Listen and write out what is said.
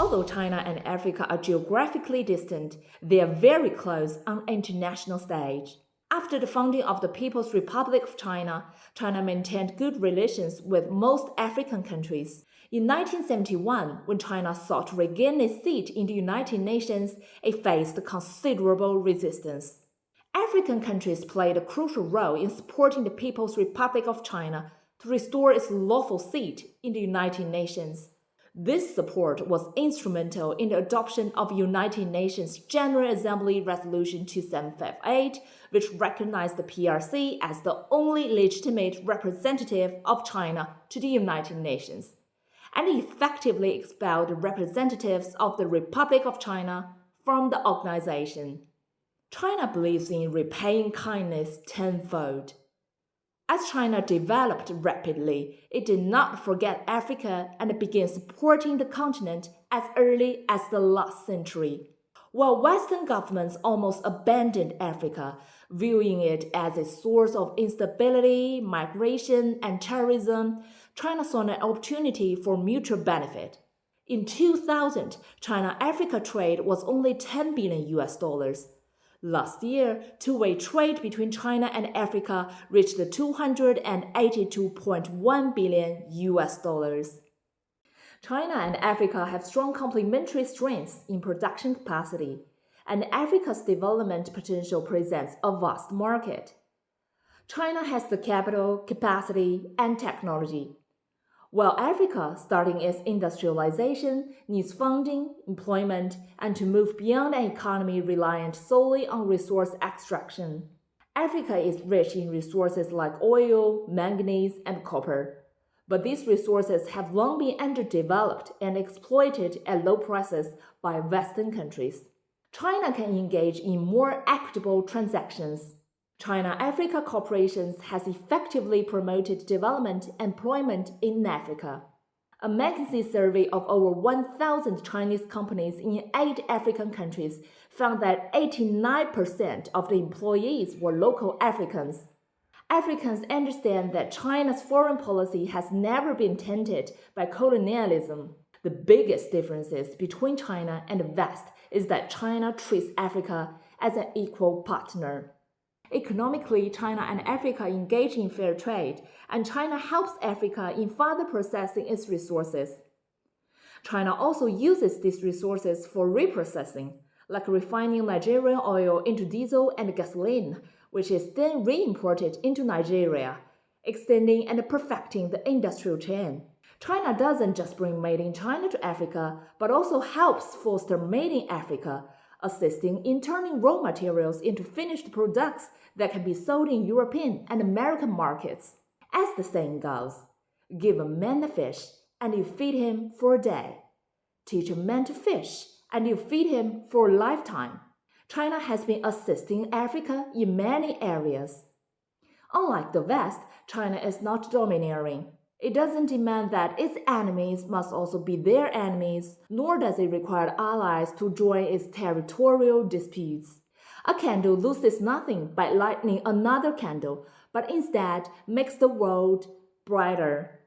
Although China and Africa are geographically distant, they are very close on the international stage. After the founding of the People's Republic of China, China maintained good relations with most African countries. In 1971, when China sought to regain its seat in the United Nations, it faced considerable resistance. African countries played a crucial role in supporting the People's Republic of China to restore its lawful seat in the United Nations. This support was instrumental in the adoption of United Nations General Assembly Resolution 2758, which recognized the PRC as the only legitimate representative of China to the United Nations, and effectively expelled the representatives of the Republic of China from the organization. China believes in repaying kindness tenfold. As China developed rapidly, it did not forget Africa and began supporting the continent as early as the last century. While Western governments almost abandoned Africa, viewing it as a source of instability, migration, and terrorism, China saw an opportunity for mutual benefit. In 2000, China-Africa trade was only $10 billion. Last year, two-way trade between China and Africa reached $282.1 billion. China and Africa have strong complementary strengths in production capacity, and Africa's development potential presents a vast market. China has the capital, capacity, and technology, while Africa, starting its industrialization, needs funding, employment, and to move beyond an economy reliant solely on resource extraction. Africa is rich in resources like oil, manganese, and copper, but these resources have long been underdeveloped and exploited at low prices by Western countries. China can engage in more equitable transactions. China-Africa Corporation has effectively promoted development and employment in Africa. A McKinsey survey of over 1,000 Chinese companies in 8 African countries found that 89% of the employees were local Africans. Africans understand that China's foreign policy has never been tainted by colonialism. The biggest differences between China and the West is that China treats Africa as an equal partner. Economically, China and Africa engage in fair trade, and China helps Africa in further processing its resources. China also uses these resources for reprocessing, like refining Nigerian oil into diesel and gasoline, which is then re-imported into Nigeria, extending and perfecting the industrial chain. China doesn't just bring Made in China to Africa, but also helps foster Made in Africa, assisting in turning raw materials into finished products that can be sold in European and American markets. As the saying goes, give a man a fish and you feed him for a day. Teach a man to fish and you feed him for a lifetime. China has been assisting Africa in many areas. Unlike the West, China is not domineering. It doesn't demand that its enemies must also be their enemies, nor does it require allies to join its territorial disputes. A candle loses nothing by lighting another candle, but instead makes the world brighter.